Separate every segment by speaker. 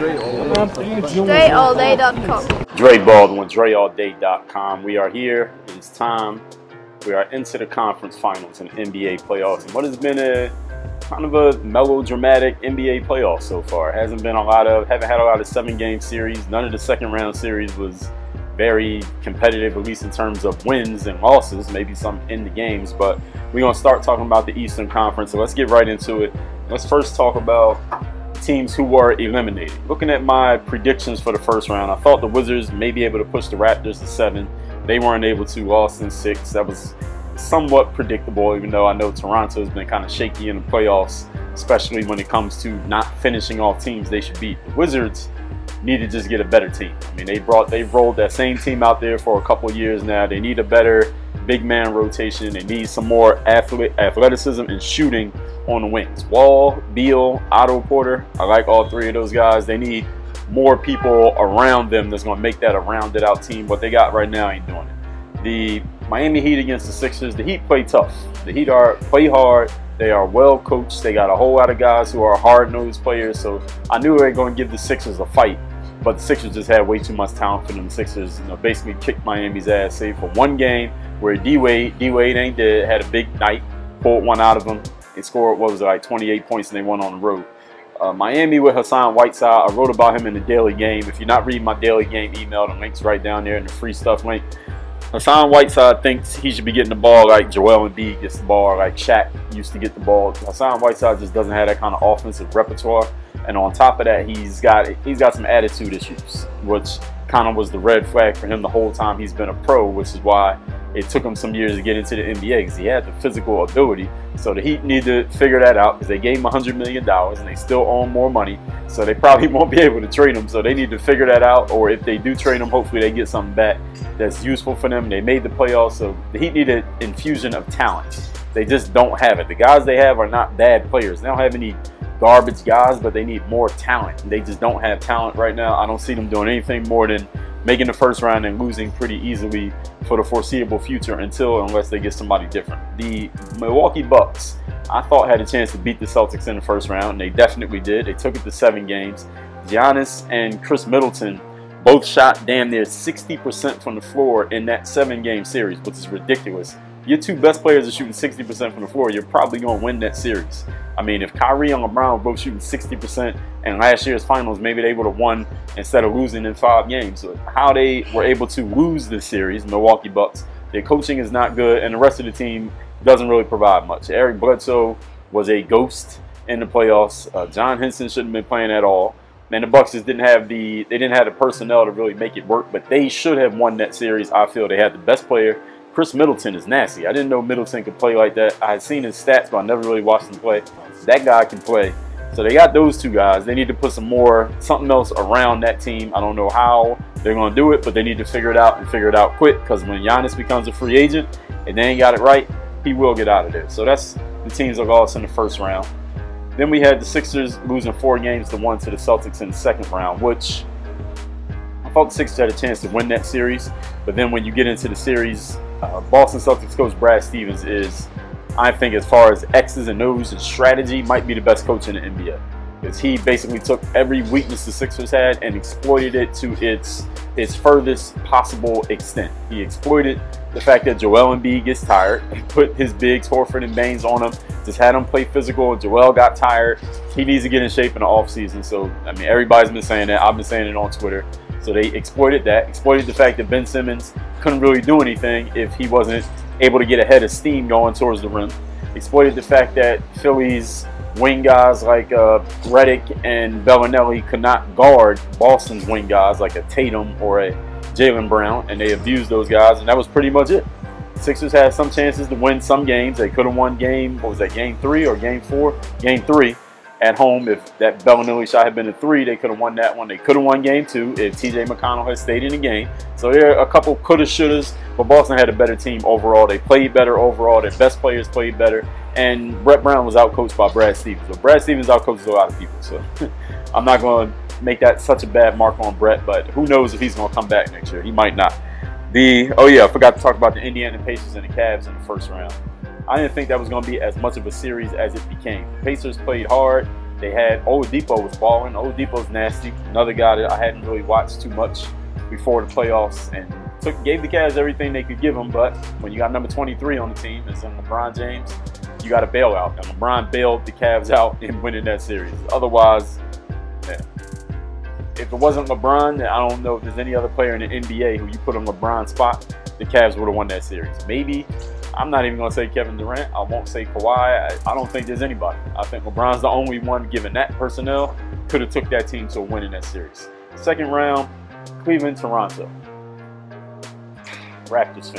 Speaker 1: DreAllDay.com.
Speaker 2: Dre Baldwin, DreAllDay.com. We are here. It's time. We are into the conference finals and NBA playoffs. And what has been a kind of a melodramatic NBA playoff so far. Haven't had a lot of 7-game series. None of the second round series was very competitive, at least in terms of wins and losses, maybe some in the games. But we're going to start talking about the Eastern Conference. So let's get right into it. Let's first talk about teams who were eliminated. Looking at my predictions for the first round, I thought the Wizards may be able to push the Raptors to 7. They weren't able to, lost in 6. That was somewhat predictable, even though I know Toronto has been kind of shaky in the playoffs, especially when it comes to not finishing off teams they should beat. The Wizards need to just get a better team. I mean, they've rolled that same team out there for a couple of years now. They need a better big man rotation. They need some more athleticism and shooting on the wings. Wall, Beal, Otto Porter, I like all three of those guys. They need more people around them that's going to make that a rounded out team. What they got right now ain't doing it. The Miami Heat against the Sixers, the Heat play tough. The Heat play hard. They are well coached. They got a whole lot of guys who are hard-nosed players. So I knew they were going to give the Sixers a fight. But the Sixers just had way too much talent for them. The Sixers, basically kicked Miami's ass, save for one game where D-Wade ain't dead, had a big night, pulled one out of them. They scored, what was it, like 28 points, and they won on the road. Miami with Hassan Whiteside, I wrote about him in the Daily Game. If you're not reading my Daily Game email, the link's right down there in the free stuff link. Hassan Whiteside thinks he should be getting the ball like Joel Embiid gets the ball, like Shaq used to get the ball. Hassan Whiteside just doesn't have that kind of offensive repertoire. And on top of that, he's got some attitude issues, which kind of was the red flag for him the whole time he's been a pro, which is why it took him some years to get into the NBA, because he had the physical ability. So the Heat need to figure that out, because they gave him $100 million and they still owe him more money. So they probably won't be able to trade him. So they need to figure that out, or if they do trade him, hopefully they get something back that's useful for them. They made the playoffs, so the Heat need an infusion of talent. They just don't have it. The guys they have are not bad players. They don't have any garbage guys, but they need more talent. They just don't have talent right now. I don't see them doing anything more than making the first round and losing pretty easily for the foreseeable future unless they get somebody different. The Milwaukee Bucks, I thought, had a chance to beat the Celtics in the first round, and they definitely did. They took it to 7 games. Giannis and Chris Middleton both shot damn near 60% from the floor in that 7-game series, which is ridiculous. Your two best players are shooting 60% from the floor, you're probably going to win that series. I mean, if Kyrie and LeBron were both shooting 60% in last year's finals, maybe they would have won instead of losing in 5 games. So how they were able to lose this series, Milwaukee Bucks, their coaching is not good, and the rest of the team doesn't really provide much. Eric Bledsoe was a ghost in the playoffs. John Henson shouldn't have been playing at all. And the Bucks just didn't have the personnel to really make it work, but they should have won that series. I feel they had the best player. Chris Middleton is nasty. I didn't know Middleton could play like that. I had seen his stats, but I never really watched him play. That guy can play. So they got those two guys. They need to put something else around that team. I don't know how they're going to do it, but they need to figure it out and figure it out quick, because when Giannis becomes a free agent and they ain't got it right, he will get out of there. So that's the teams that lost in the first round. Then we had the Sixers losing 4 games to 1 to the Celtics in the second round, which I thought the Sixers had a chance to win that series. But then when you get into the series, Boston Celtics coach Brad Stevens is, I think, as far as X's and O's and strategy, might be the best coach in the NBA. Because he basically took every weakness the Sixers had and exploited it to its furthest possible extent. He exploited the fact that Joel Embiid gets tired and put his bigs, Horford and Baines, on him. Just had him play physical. Joel got tired. He needs to get in shape in the offseason. So, I mean, everybody's been saying that. I've been saying it on Twitter. So they exploited that, exploited the fact that Ben Simmons couldn't really do anything if he wasn't able to get a head of steam going towards the rim. Exploited the fact that Philly's wing guys like Redick and Bellinelli could not guard Boston's wing guys like a Tatum or a Jaylen Brown, and they abused those guys, and that was pretty much it. Sixers had some chances to win some games. They could have won game 3 or game 4? Game 3 at home. If that Bellinelli shot had been a 3, they could have won that one. They could have won game 2 if TJ McConnell had stayed in the game. So there are a couple coulda, shouldas, but Boston had a better team overall. They played better overall. Their best players played better. And Brett Brown was outcoached by Brad Stevens. But Brad Stevens outcoaches a lot of people. So I'm not going to make that such a bad mark on Brett, but who knows if he's going to come back next year. He might not. Oh yeah, I forgot to talk about the Indiana Pacers and the Cavs in the first round. I didn't think that was going to be as much of a series as it became. The Pacers played hard. They had Oladipo was balling. Oladipo's nasty. Another guy that I hadn't really watched too much before the playoffs, and gave the Cavs everything they could give them. But when you got number 23 on the team, it's in LeBron James, you got to bail out. And LeBron bailed the Cavs out in winning that series. Otherwise, yeah. If it wasn't LeBron, I don't know if there's any other player in the NBA who you put on LeBron's spot, the Cavs would have won that series. Maybe, I'm not even going to say Kevin Durant. I won't say Kawhi. I don't think there's anybody. I think LeBron's the only one, given that personnel, could have took that team to a win in that series. Second round, Cleveland, Toronto. Raptors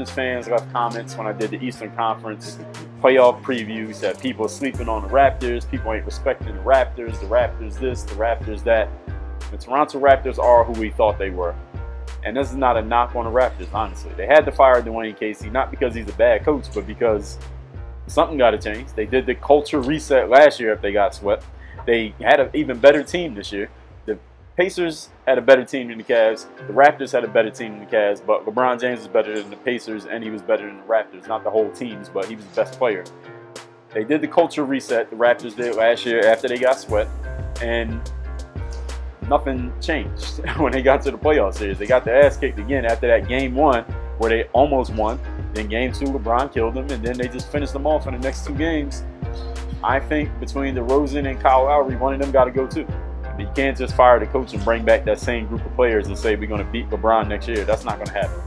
Speaker 2: fans left comments when I did the Eastern Conference playoff previews that people are sleeping on the Raptors, people ain't respecting the Raptors this, the Raptors that. The Toronto Raptors are who we thought they were. And this is not a knock on the Raptors, honestly. They had to fire Dwayne Casey, not because he's a bad coach, but because something got to change. They did the culture reset last year if they got swept. They had an even better team this year. The Pacers had a better team than the Cavs. The Raptors had a better team than the Cavs, but LeBron James is better than the Pacers, and he was better than the Raptors. Not the whole teams, but he was the best player. They did the culture reset, the Raptors did last year after they got swept, and nothing changed when they got to the playoff series. They got their ass kicked again after that game one where they almost won. Then game two, LeBron killed them, and then they just finished them off in the next two games. I think between DeRozan and Kyle Lowry, one of them got to go too. You can't just fire the coach and bring back that same group of players and say we're going to beat LeBron next year. That's not going to happen.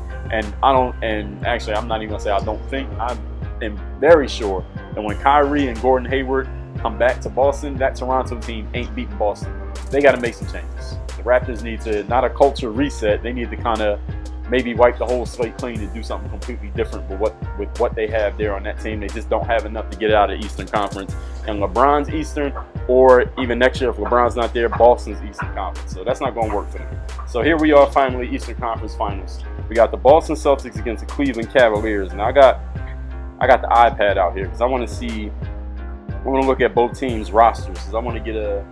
Speaker 2: And actually, I'm not even going to say I don't think. I am very sure that when Kyrie and Gordon Hayward come back to Boston, that Toronto team ain't beating Boston. They got to make some changes. The Raptors need to, not a culture reset, they need to kind of maybe wipe the whole slate clean and do something completely different with what they have there on that team. They just don't have enough to get out of the Eastern Conference. And LeBron's Eastern, or even next year if LeBron's not there, Boston's Eastern Conference. So that's not going to work for them. So here we are finally, Eastern Conference Finals. We got the Boston Celtics against the Cleveland Cavaliers. Now I got the iPad out here because I want to look at both teams' rosters because I want to get a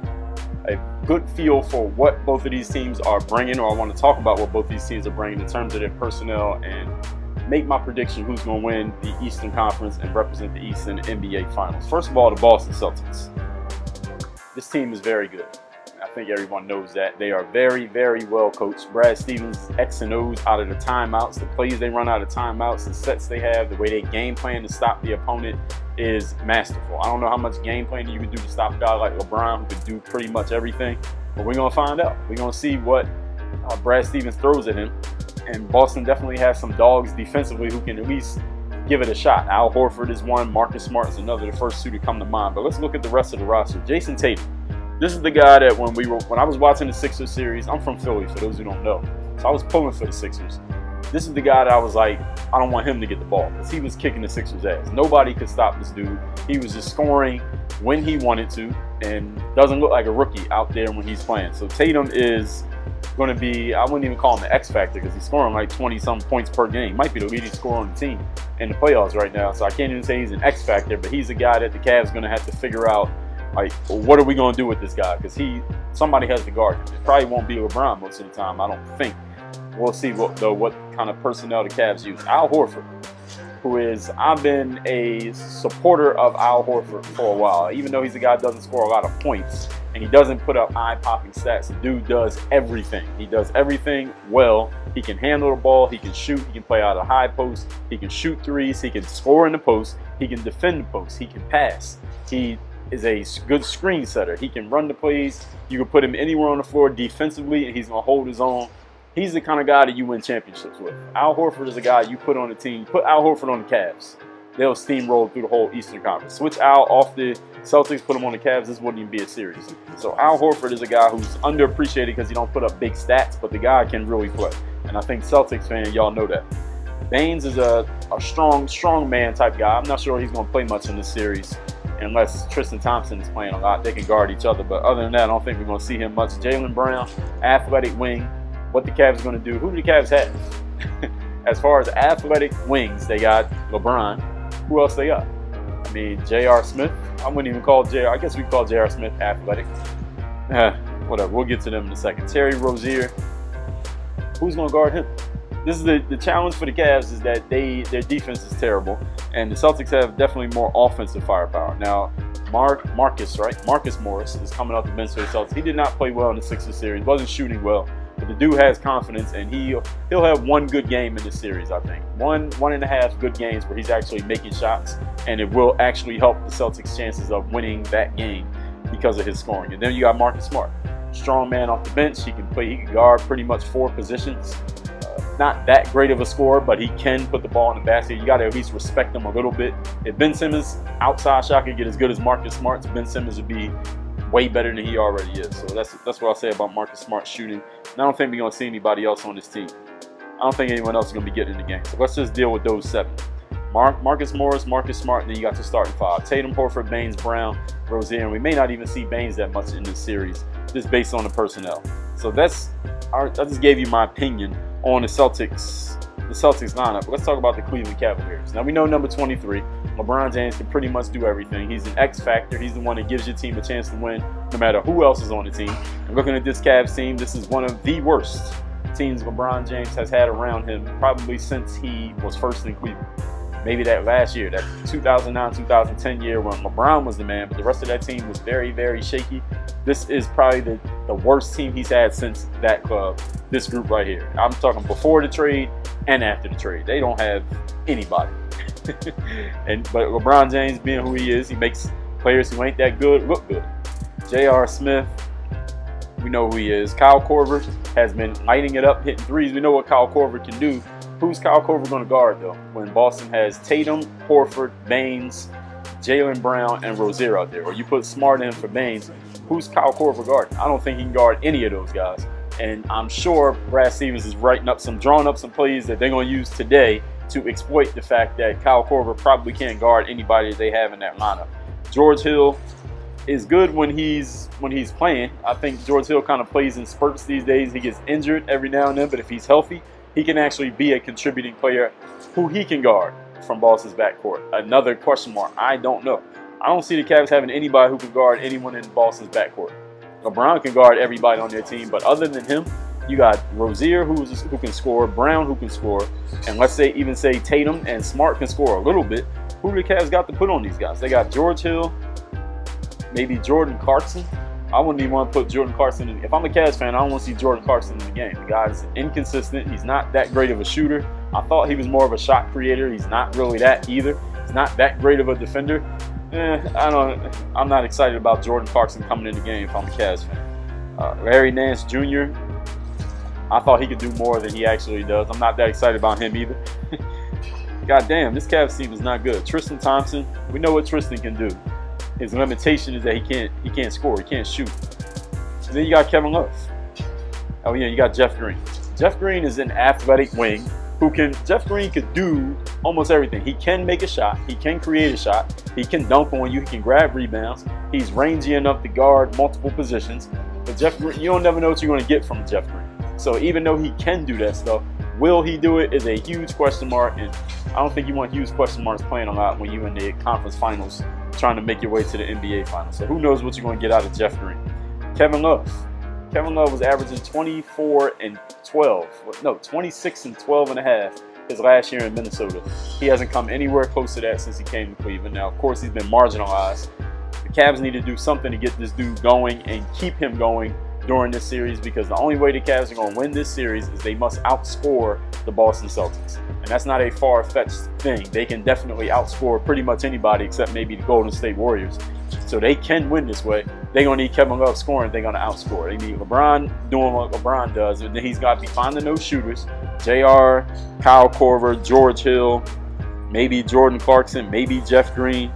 Speaker 2: good feel for what both of these teams are bringing, or I want to talk about what both these teams are bringing in terms of their personnel and make my prediction who's going to win the Eastern Conference and represent the East in the NBA Finals. First of all, the Boston Celtics. This team is very good. I think everyone knows that. They are very, very well coached. Brad Stevens' X and O's out of the timeouts, the plays they run out of timeouts, the sets they have, the way they game plan to stop the opponent is masterful. I don't know how much game planning you can do to stop a guy like LeBron who can do pretty much everything, but we're going to find out. We're going to see what Brad Stevens throws at him, and Boston definitely has some dogs defensively who can at least give it a shot. Al Horford is one, Marcus Smart is another, the first two to come to mind, but let's look at the rest of the roster. Jason Tatum. This is the guy that when I was watching the Sixers series, I'm from Philly for those who don't know, so I was pulling for the Sixers. This is the guy that I was like, I don't want him to get the ball because he was kicking the Sixers' ass. Nobody could stop this dude. He was just scoring when he wanted to and doesn't look like a rookie out there when he's playing. So Tatum is going to be, I wouldn't even call him the X Factor because he's scoring like 20-some points per game. Might be the leading scorer on the team in the playoffs right now. So I can't even say he's an X Factor, but he's a guy that the Cavs going to have to figure out, like, what are we going to do with this guy? Because somebody has to guard him. It probably won't be LeBron most of the time, I don't think. We'll see what kind of personnel the Cavs use. Al Horford, I've been a supporter of Al Horford for a while. Even though he's a guy that doesn't score a lot of points and he doesn't put up eye-popping stats, the dude does everything. He does everything well. He can handle the ball. He can shoot. He can play out of high post. He can shoot threes. He can score in the post. He can defend the post. He can pass. He is a good screen setter. He can run the plays. You can put him anywhere on the floor defensively, and he's going to hold his own. He's the kind of guy that you win championships with. Al Horford is a guy you put on the team. Put Al Horford on the Cavs. They'll steamroll through the whole Eastern Conference. Switch Al off the Celtics, put him on the Cavs. This wouldn't even be a series. So Al Horford is a guy who's underappreciated because he don't put up big stats, but the guy can really play. And I think Celtics fans, y'all know that. Baines is a strong man type guy. I'm not sure he's going to play much in this series unless Tristan Thompson is playing a lot. They can guard each other. But other than that, I don't think we're going to see him much. Jaylen Brown, athletic wing. What the Cavs going to do? Who do the Cavs have? As far as athletic wings, they got LeBron. Who else they got? I mean, J.R. Smith. I wouldn't even call J.R. I guess we call J.R. Smith athletic. Whatever. We'll get to them in a second. Terry Rozier. Who's going to guard him? This is the challenge for the Cavs is that their defense is terrible, and the Celtics have definitely more offensive firepower. Now, Marcus Morris is coming off the bench for the Celtics. He did not play well in the Sixers series. Wasn't shooting well. But the dude has confidence, and he'll have one good game in this series, I think. One and a half good games where he's actually making shots, and it will actually help the Celtics' chances of winning that game because of his scoring. And then you got Marcus Smart, strong man off the bench. He can play. He can guard pretty much 4 positions. Not that great of a scorer, but he can put the ball in the basket. You got to at least respect him a little bit. If Ben Simmons' outside shot could get as good as Marcus Smart's, Ben Simmons would be way better than he already is. So that's what I'll say about Marcus Smart shooting. And I don't think we're going to see anybody else on this team. I don't think anyone else is going to be getting in the game. So let's just deal with those 7. Marcus Morris, Marcus Smart, and then you got your starting 5. Tatum, Horford, Baines, Brown, Rozier. And we may not even see Baines that much in this series, just based on the personnel. So I just gave you my opinion on the Celtics lineup. But let's talk about the Cleveland Cavaliers. Now we know number 23, LeBron James, can pretty much do everything. He's an X factor. He's the one that gives your team a chance to win no matter who else is on the team. And looking at this Cavs team, this is one of the worst teams LeBron James has had around him probably since he was first in Cleveland. Maybe that last year, that 2009-2010 year when LeBron was the man, but the rest of that team was very, very shaky. This is probably the worst team he's had since that club, this group right here. I'm talking before the trade and after the trade. They don't have anybody. But LeBron James, being who he is, he makes players who ain't that good look good. J.R. Smith, we know who he is. Kyle Korver has been lighting it up, hitting threes. We know what Kyle Korver can do. Who's Kyle Korver going to guard, though, when Boston has Tatum, Horford, Baines, Jaylen Brown, and Rozier out there? Or you put Smart in for Baines, who's Kyle Korver guarding? I don't think he can guard any of those guys. And I'm sure Brad Stevens is drawing up some plays that they're going to use today to exploit the fact that Kyle Korver probably can't guard anybody that they have in that lineup. George Hill is good when he's playing. I think George Hill kind of plays in spurts these days. He gets injured every now and then, but if he's healthy, he can actually be a contributing player who he can guard from Boston's backcourt. Another question mark, I don't know. I don't see the Cavs having anybody who can guard anyone in Boston's backcourt. LeBron can guard everybody on their team, but other than him, you got Rozier who can score, Brown who can score, and let's say even Tatum and Smart can score a little bit. Who do the Cavs got to put on these guys? They got George Hill, maybe Jordan Clarkson. I wouldn't even want to put Jordan Clarkson in. If I'm a Cavs fan, I don't want to see Jordan Clarkson in the game. The guy's inconsistent. He's not that great of a shooter. I thought he was more of a shot creator. He's not really that either. He's not that great of a defender. I'm not excited about Jordan Clarkson coming in the game if I'm a Cavs fan. Larry Nance Jr., I thought he could do more than he actually does. I'm not that excited about him either. God damn, this Cavs team is not good. Tristan Thompson, we know what Tristan can do. His limitation is that he can't score, he can't shoot. And then you got Kevin Love. Oh yeah, you got Jeff Green. Jeff Green is an athletic wing Jeff Green could do almost everything. He can make a shot, he can create a shot, he can dunk on you, he can grab rebounds, he's rangy enough to guard multiple positions. But Jeff Green, you don't never know what you're going to get from Jeff Green. So even though he can do that stuff, will he do it is a huge question mark, and I don't think you want huge question marks playing a lot when you're in the conference finals trying to make your way to the NBA finals. So who knows what you're going to get out of Jeff Green. Kevin Love. Kevin Love was averaging 26 and 12 and a half his last year in Minnesota. He hasn't come anywhere close to that since he came to Cleveland. Now, of course, he's been marginalized. The Cavs need to do something to get this dude going and keep him going during this series, because the only way the Cavs are going to win this series is they must outscore the Boston Celtics. And that's not a far-fetched thing. They can definitely outscore pretty much anybody except maybe the Golden State Warriors. So they can win this way. They're going to need Kevin Love scoring. They're going to outscore. They need LeBron doing what LeBron does. And then he's got to be finding those shooters. JR, Kyle Korver, George Hill, maybe Jordan Clarkson, maybe Jeff Green.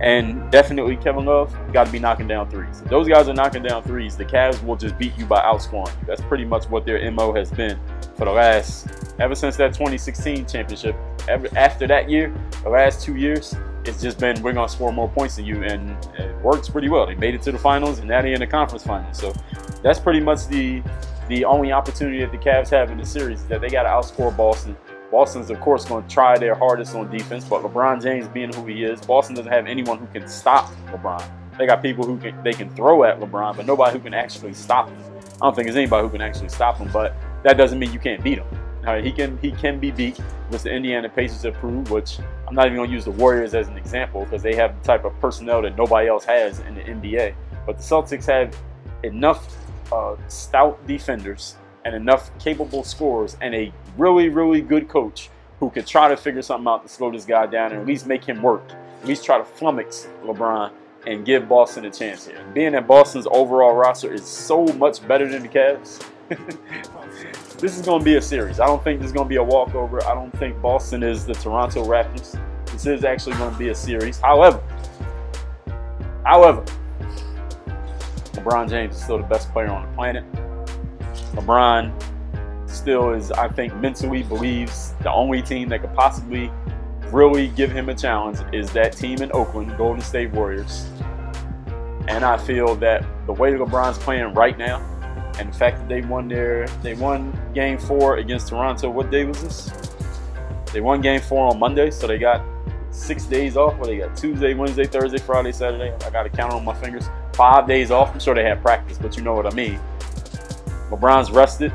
Speaker 2: And definitely Kevin Love got to be knocking down threes. If those guys are knocking down threes, the Cavs will just beat you by outscoring you. That's pretty much what their MO has been for ever since that 2016 championship. After that year, the last 2 years, it's just been, we're going to score more points than you, and it works pretty well. They made it to the finals, and now they're in the conference finals. So that's pretty much the only opportunity that the Cavs have in the series, is that they got to outscore Boston. Boston's, of course, going to try their hardest on defense, but LeBron James being who he is, Boston doesn't have anyone who can stop LeBron. They got people who they can throw at LeBron, but nobody who can actually stop him. I don't think there's anybody who can actually stop him, but that doesn't mean you can't beat him. He can be beat, which the Indiana Pacers have proved, which I'm not even going to use the Warriors as an example because they have the type of personnel that nobody else has in the NBA. But the Celtics have enough stout defenders and enough capable scorers and a really, really good coach who could try to figure something out to slow this guy down and at least make him work. At least try to flummox LeBron and give Boston a chance here. Being that Boston's overall roster is so much better than the Cavs, this is going to be a series. I don't think this is going to be a walkover. I don't think Boston is the Toronto Raptors. This is actually going to be a series. However, LeBron James is still the best player on the planet. LeBron still is, I think, mentally believes the only team that could possibly really give him a challenge is that team in Oakland, Golden State Warriors. And I feel that the way that LeBron's playing right now, and the fact that they won Game 4 against Toronto. What day was this? They won Game 4 on Monday, so they got 6 days off. Well, they got Tuesday, Wednesday, Thursday, Friday, Saturday. I got to count on my fingers. 5 days off. I'm sure they had practice, but you know what I mean. LeBron's rested.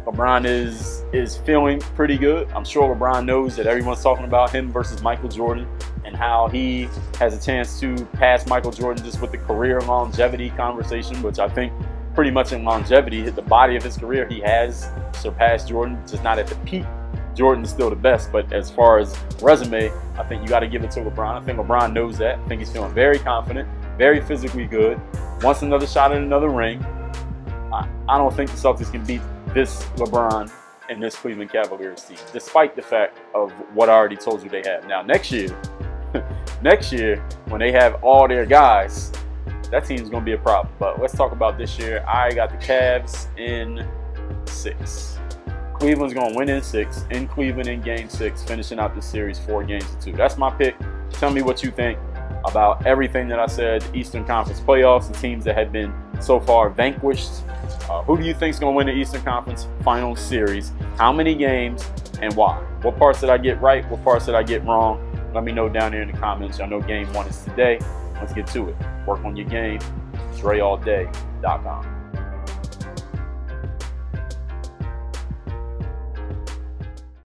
Speaker 2: LeBron is feeling pretty good. I'm sure LeBron knows that everyone's talking about him versus Michael Jordan and how he has a chance to pass Michael Jordan just with the career longevity conversation, which I think pretty much in longevity, the body of his career, he has surpassed Jordan, just not at the peak. Jordan is still the best, but as far as resume, I think you got to give it to LeBron. I think LeBron knows that. I think he's feeling very confident, very physically good, wants another shot at another ring. I don't think the Celtics can beat this LeBron and this Cleveland Cavaliers team, despite the fact of what I already told you they have. Now, next year, when they have all their guys, that team's going to be a problem. But let's talk about this year. I got the Cavs in 6. Cleveland's going to win in 6 in Cleveland in Game 6, finishing out this series 4-2. That's my pick. Tell me what you think about everything that I said, Eastern Conference playoffs, the teams that have been so far vanquished. Who do you think is going to win the Eastern Conference Finals series? How many games and why? What parts did I get right? What parts did I get wrong? Let me know down there in the comments. I know Game 1 is today. Let's get to it. Work on your game. DreAllDay.com.